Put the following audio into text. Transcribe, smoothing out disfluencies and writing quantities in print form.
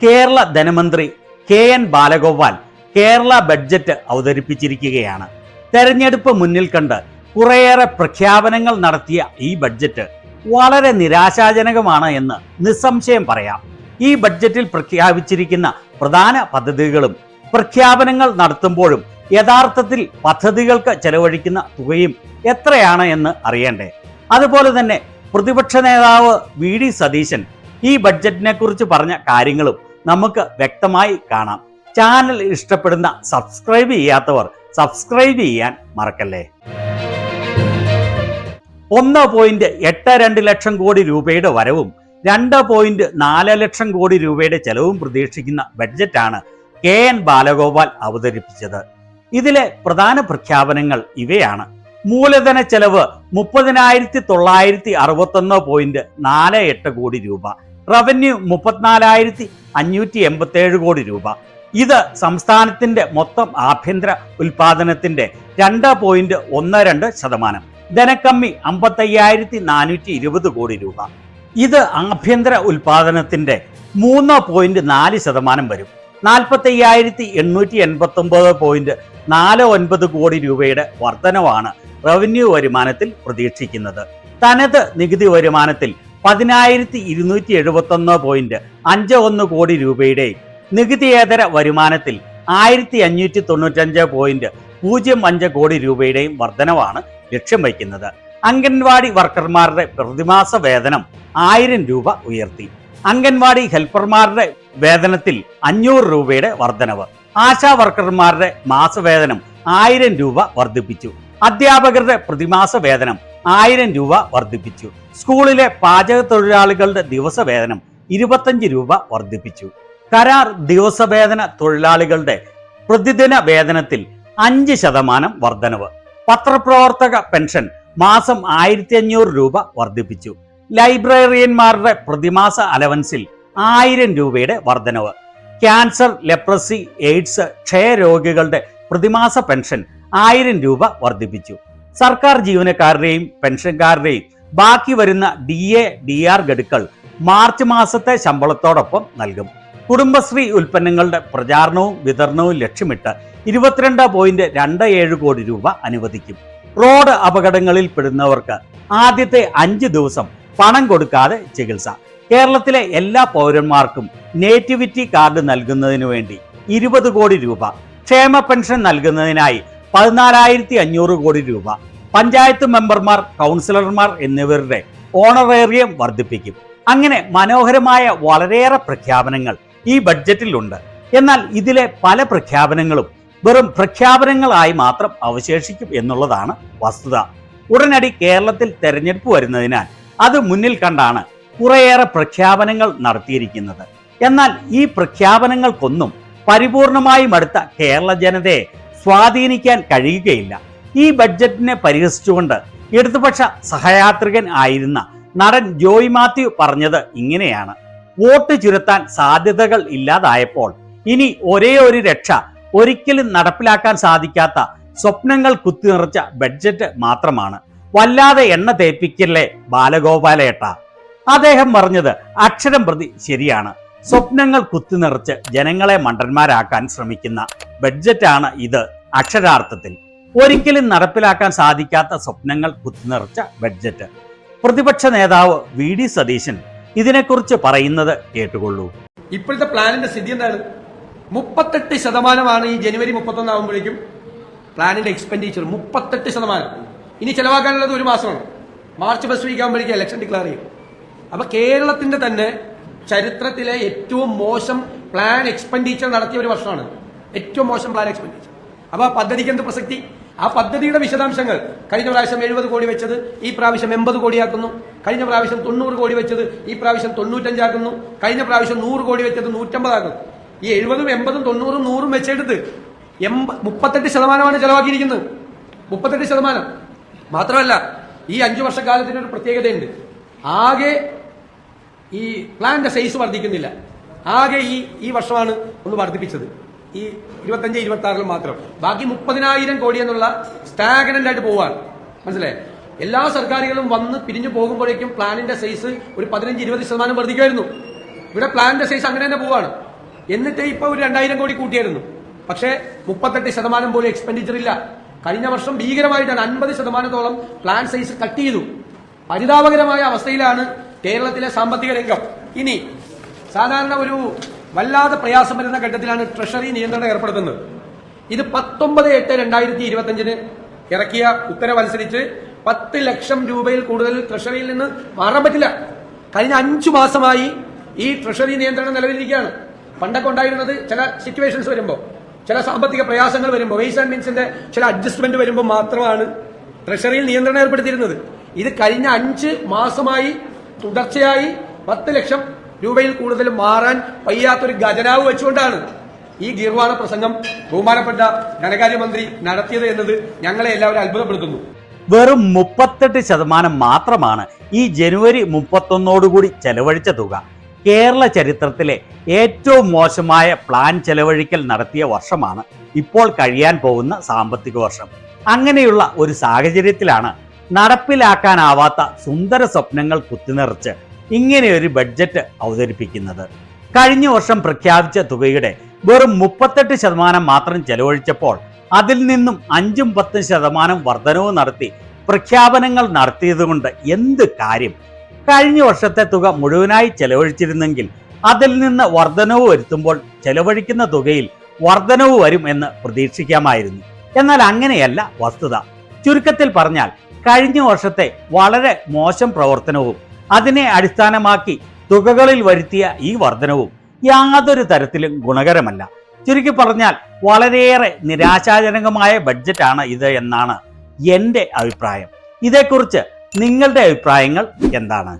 കേരള ധനമന്ത്രി KN Balagopal Kerala budget അവതരിപ്പിച്ചിരിക്കുകയാണ്. തെരഞ്ഞെടുപ്പ് മുന്നിൽ കണ്ട് കുറേയേറെ പ്രഖ്യാപനങ്ങൾ നടത്തിയ ഈ ബഡ്ജറ്റ് വളരെ നിരാശാജനകമാണ് എന്ന് നിസ്സംശയം പറയാം. ഈ ബഡ്ജറ്റിൽ പ്രഖ്യാപിച്ചിരിക്കുന്ന പ്രധാന പദ്ധതികളും പ്രഖ്യാപനങ്ങൾ നടത്തുമ്പോഴും യഥാർത്ഥത്തിൽ പദ്ധതികൾക്ക് ചെലവഴിക്കുന്ന തുകയും എത്രയാണ് എന്ന് അറിയണ്ടേ? അതുപോലെ തന്നെ പ്രതിപക്ഷ നേതാവ് VD സതീശൻ ഈ ബഡ്ജറ്റിനെ കുറിച്ച് പറഞ്ഞ കാര്യങ്ങളും നമുക്ക് വ്യക്തമായി കാണാം. ചാനൽ ഇഷ്ടപ്പെടുന്ന സബ്സ്ക്രൈബ് ചെയ്യാത്തവർ സബ്സ്ക്രൈബ് ചെയ്യാൻ മറക്കല്ലേ. 1.82 ലക്ഷം കോടി രൂപയുടെ വരവും 2.4 ലക്ഷം കോടി രൂപയുടെ ചെലവും പ്രതീക്ഷിക്കുന്ന ബഡ്ജറ്റാണ് KN ബാലഗോപാൽ അവതരിപ്പിച്ചത്. ഇതിലെ പ്രധാന പ്രഖ്യാപനങ്ങൾ ഇവയാണ്. മൂലധന ചെലവ് 30,961.48 കോടി രൂപ, റവന്യൂ 34,587 കോടി രൂപ. ഇത് സംസ്ഥാനത്തിന്റെ മൊത്തം ആഭ്യന്തര ഉൽപാദനത്തിന്റെ 2.12%. ധനക്കമ്മി 55,420 കോടി രൂപ. ഇത് ആഭ്യന്തര ഉൽപാദനത്തിന്റെ 3.4% വരും. 45,889.49 കോടി രൂപയുടെ വർധനവാണ് റവന്യൂ വരുമാനത്തിൽ പ്രതീക്ഷിക്കുന്നത്. തനത് നികുതി വരുമാനത്തിൽ 10,271.51 കോടി രൂപയുടെയും നികുതിയേതര വരുമാനത്തിൽ 1,595.05 കോടി രൂപയുടെയും വർധനവാണ് ലക്ഷ്യം വയ്ക്കുന്നത്. അംഗൻവാടി വർക്കർമാരുടെ പ്രതിമാസ വേതനം 1000 രൂപ ഉയർത്തി. അംഗൻവാടി ഹെൽപ്പർമാരുടെ വേതനത്തിൽ 500 രൂപയുടെ വർധനവ്. ആശാ വർക്കർമാരുടെ മാസവേതനം 1000 രൂപ വർദ്ധിപ്പിച്ചു. അധ്യാപകരുടെ പ്രതിമാസ വേതനം 1000 രൂപ വർദ്ധിപ്പിച്ചു. സ്കൂളിലെ പാചക തൊഴിലാളികളുടെ ദിവസവേതനം 25 രൂപ വർദ്ധിപ്പിച്ചു. കരാർ ദിവസവേതന തൊഴിലാളികളുടെ പ്രതിദിന വേതനത്തിൽ 5% വർധനവ്. പത്രപ്രവർത്തക പെൻഷൻ മാസം 1500 രൂപ വർദ്ധിപ്പിച്ചു. ലൈബ്രറിയന്മാരുടെ പ്രതിമാസ അലവൻസിൽ 1000 രൂപയുടെ വർധനവ്. ക്യാൻസർ, ലെപ്രസി, എയ്ഡ്സ്, ക്ഷയരോഗികളുടെ പ്രതിമാസ പെൻഷൻ 1000 രൂപ വർദ്ധിപ്പിച്ചു. സർക്കാർ ജീവനക്കാരുടെയും പെൻഷൻകാരുടെയും ബാക്കി വരുന്ന DA, DR ഗഡുക്കൾ മാർച്ച് മാസത്തെ ശമ്പളത്തോടൊപ്പം നൽകും. കുടുംബശ്രീ ഉൽപ്പന്നങ്ങളുടെ പ്രചാരണവും വിതരണവും ലക്ഷ്യമിട്ട് 22.27 കോടി രൂപ അനുവദിക്കും. റോഡ് അപകടങ്ങളിൽ പെടുന്നവർക്ക് ആദ്യത്തെ 5 ദിവസം പണം കൊടുക്കാതെ ചികിത്സ. കേരളത്തിലെ എല്ലാ പൗരന്മാർക്കും നേറ്റിവിറ്റി കാർഡ് നൽകുന്നതിന് വേണ്ടി 20 കോടി രൂപ. ക്ഷേമ പെൻഷൻ നൽകുന്നതിനായി 14,500 കോടി രൂപ. പഞ്ചായത്ത് മെമ്പർമാർ, കൗൺസിലർമാർ എന്നിവരുടെ ഓണറേറിയം വർദ്ധിപ്പിക്കും. അങ്ങനെ മനോഹരമായ വളരെയേറെ പ്രഖ്യാപനങ്ങൾ ഈ ബഡ്ജറ്റിലുണ്ട്. എന്നാൽ ഇതിലെ പല പ്രഖ്യാപനങ്ങളും വെറും പ്രഖ്യാപനങ്ങളായി മാത്രം അവശേഷിക്കും എന്നുള്ളതാണ് വസ്തുത. ഉടനടി കേരളത്തിൽ തെരഞ്ഞെടുപ്പ് വരുന്നതിനാൽ അത് മുന്നിൽ കണ്ടാണ് കുറേയേറെ പ്രഖ്യാപനങ്ങൾ നടത്തിയിരിക്കുന്നത്. എന്നാൽ ഈ പ്രഖ്യാപനങ്ങൾക്കൊന്നും പരിപൂർണമായും അടുത്ത കേരള ജനതയെ സ്വാധീനിക്കാൻ കഴിയുകയില്ല. ഈ ബഡ്ജറ്റിനെ പരിഹസിച്ചുകൊണ്ട് ഇടതുപക്ഷ സഹയാത്രികൻ ആയിരുന്ന നടൻ ജോയ് മാത്യു പറഞ്ഞത് ഇങ്ങനെയാണ്: വോട്ട് ചുരത്താൻ സാധ്യതകൾ ഇല്ലാതായപ്പോൾ ഇനി ഒരേ ഒരു രക്ഷ ഒരിക്കലും നടപ്പിലാക്കാൻ സാധിക്കാത്ത സ്വപ്നങ്ങൾ കുത്തിനിറച്ച ബഡ്ജറ്റ് മാത്രമാണ്. വല്ലാതെ എണ്ണ തേപ്പിക്കല്ലേ ബാലഗോപാലേട്ട. അദ്ദേഹം പറഞ്ഞത് അക്ഷരം പ്രതി ശരിയാണ്. സ്വപ്നങ്ങൾ കുത്തിനിറച്ച് ജനങ്ങളെ മണ്ടന്മാരാക്കാൻ ശ്രമിക്കുന്ന ബഡ്ജറ്റാണ് ഇത്. അക്ഷരാർത്ഥത്തിൽ ഒരിക്കലും നടപ്പിലാക്കാൻ സാധിക്കാത്ത സ്വപ്നങ്ങൾ കുത്തിനിറച്ച ബഡ്ജറ്റ്. പ്രതിപക്ഷ നേതാവ് VD സതീശൻ ഇതിനെക്കുറിച്ച് പറയുന്നത് കേട്ടുകൊള്ളൂ. ഇപ്പോഴത്തെ പ്ലാനിന്റെ സ്ഥിതി എന്താണ്? 38% ഈ ജനുവരി 31 ആകുമ്പോഴേക്കും പ്ലാനിന്റെ എക്സ്പെൻഡിച്ചർ 38%. ഇനി ചെലവാക്കാനുള്ളത് 1 മാസമാണ്. മാർച്ച് ഫസ്റ്റ് വീക്ക് ആകുമ്പോഴേക്കും ഇലക്ഷൻ ഡിക്ലെയർ ചെയ്യും. അപ്പൊ കേരളത്തിന്റെ തന്നെ ചരിത്രത്തിലെ ഏറ്റവും മോശം പ്ലാൻ എക്സ്പെൻഡിച്ചർ നടത്തിയ ഒരു വർഷമാണ്. ഏറ്റവും മോശം പ്ലാൻ എക്സ്പെൻഡിച്ചർ. അപ്പൊ ആ പദ്ധതിക്ക് എന്ത് പ്രസക്തി? ആ പദ്ധതിയുടെ വിശദാംശങ്ങൾ കഴിഞ്ഞ പ്രാവശ്യം 70 കോടി വെച്ചത് ഈ പ്രാവശ്യം 80 കോടിയാക്കുന്നു. കഴിഞ്ഞ പ്രാവശ്യം 90 കോടി വെച്ചത് ഈ പ്രാവശ്യം 95 ആക്കുന്നു. കഴിഞ്ഞ പ്രാവശ്യം 100 കോടി വെച്ചത് 150 ആക്കുന്നു. ഈ 70, 80, 90, 100 വെച്ചെടുത്ത് 38% ചെലവാക്കിയിരിക്കുന്നത്. 38%. മാത്രമല്ല ഈ 5 വർഷക്കാലത്തിന് ഒരു പ്രത്യേകതയുണ്ട്. ആകെ ഈ പ്ലാന്റെ സൈസ് വർദ്ധിക്കുന്നില്ല. ആകെ ഈ വർഷമാണ് ഒന്ന് വർദ്ധിപ്പിച്ചത്. ഈ 25-26 മാത്രം. ബാക്കി 30,000 കോടി എന്നുള്ള സ്റ്റാഗ്നന്റ് ആയിട്ട് പോവാണ്. മനസ്സിലായി? എല്ലാ സർക്കാരുകളും വന്ന് പിരിഞ്ഞു പോകുമ്പോഴേക്കും പ്ലാനിന്റെ സൈസ് ഒരു 15-20% വർദ്ധിക്കുമായിരുന്നു. ഇവിടെ പ്ലാനിന്റെ സൈസ് അങ്ങനെ തന്നെ പോവാണ്. എന്നിട്ട് ഇപ്പൊ ഒരു 2000 കോടി കൂട്ടിയായിരുന്നു. പക്ഷേ 38% പോലും എക്സ്പെൻഡിച്ചർ ഇല്ല. കഴിഞ്ഞ വർഷം ഭീകരമായിട്ടാണ് 50%-ഓളം പ്ലാൻ സൈസ് കട്ട് ചെയ്തു. പരിതാപകരമായ അവസ്ഥയിലാണ് കേരളത്തിലെ സാമ്പത്തിക രംഗം. ഇനി സാധാരണ ഒരു വല്ലാതെ പ്രയാസം വരുന്ന ഘട്ടത്തിലാണ് ട്രഷറി നിയന്ത്രണം ഏർപ്പെടുത്തുന്നത്. ഇത് 19/8/2025 ഇറക്കിയ ഉത്തരവനുസരിച്ച് 10 ലക്ഷം രൂപയിൽ കൂടുതൽ ട്രഷറിയിൽ നിന്ന് മാറാൻ പറ്റില്ല. കഴിഞ്ഞ 5 മാസമായി ഈ ട്രഷറി നിയന്ത്രണം നിലവിലിരിക്കുകയാണ്. പണ്ടൊക്കെ ഉണ്ടായിരുന്നത് ചില സിറ്റുവേഷൻസ് വരുമ്പോൾ, ചില സാമ്പത്തിക പ്രയാസങ്ങൾ വരുമ്പോൾ, വെയ്സ് ആൻഡ് മീൻസിന്റെ ചില അഡ്ജസ്റ്റ്മെന്റ് വരുമ്പോൾ മാത്രമാണ് ട്രഷറിയിൽ നിയന്ത്രണം ഏർപ്പെടുത്തിയിരുന്നത്. ഇത് കഴിഞ്ഞ 5 മാസമായി തുടർച്ചയായി 10 ലക്ഷം രൂപയിൽ കൂടുതൽ മാറാൻ വയ്യാത്തൊരു ഖജനാവ് വെച്ചുകൊണ്ടാണ് ഈ ഗീർവാണ പ്രസംഗം ബഹുമാനപ്പെട്ട ധനകാര്യമന്ത്രി നടത്തിയത് എന്നത് ഞങ്ങളെ എല്ലാവരും അത്ഭുതപ്പെടുത്തുന്നു. വെറും 38% മാത്രമാണ് ഈ ജനുവരി 31 ചെലവഴിച്ച തുക. കേരള ചരിത്രത്തിലെ ഏറ്റവും മോശമായ പ്ലാൻ ചെലവഴിക്കൽ നടത്തിയ വർഷമാണ് ഇപ്പോൾ കഴിയാൻ പോകുന്ന സാമ്പത്തിക വർഷം. അങ്ങനെയുള്ള ഒരു സാഹചര്യത്തിലാണ് നടപ്പിലാക്കാനാവാത്ത സുന്ദര സ്വപ്നങ്ങൾ കുത്തിനിറച്ച് ഇങ്ങനെയൊരു ബഡ്ജറ്റ് അവതരിപ്പിക്കുന്നത്. കഴിഞ്ഞ വർഷം പ്രഖ്യാപിച്ച തുകയുടെ വെറും 38% മാത്രം ചെലവഴിച്ചപ്പോൾ അതിൽ നിന്നും 5-10% വർധനവ് നടത്തി പ്രഖ്യാപനങ്ങൾ നടത്തിയതുകൊണ്ട് എന്ത് കാര്യം? കഴിഞ്ഞ വർഷത്തെ തുക മുഴുവനായി ചെലവഴിച്ചിരുന്നെങ്കിൽ അതിൽ നിന്ന് വർധനവ് വരുത്തുമ്പോൾ ചെലവഴിക്കുന്ന തുകയിൽ വർധനവ് വരും എന്ന് പ്രതീക്ഷിക്കാമായിരുന്നു. എന്നാൽ അങ്ങനെയല്ല വസ്തുത. ചുരുക്കത്തിൽ പറഞ്ഞാൽ കഴിഞ്ഞ വർഷത്തെ വളരെ മോശം പ്രവർത്തനവും അതിനെ അടിസ്ഥാനമാക്കി തുകകളിൽ വരുത്തിയ ഈ വർധനവും യാതൊരു തരത്തിലും ഗുണകരമല്ല. ചുരുക്കി പറഞ്ഞാൽ വളരെയേറെ നിരാശാജനകമായ ബഡ്ജറ്റാണ് ഇത് എന്നാണ് എൻ്റെ അഭിപ്രായം. ഇതേക്കുറിച്ച് നിങ്ങളുടെ അഭിപ്രായങ്ങൾ എന്താണ്?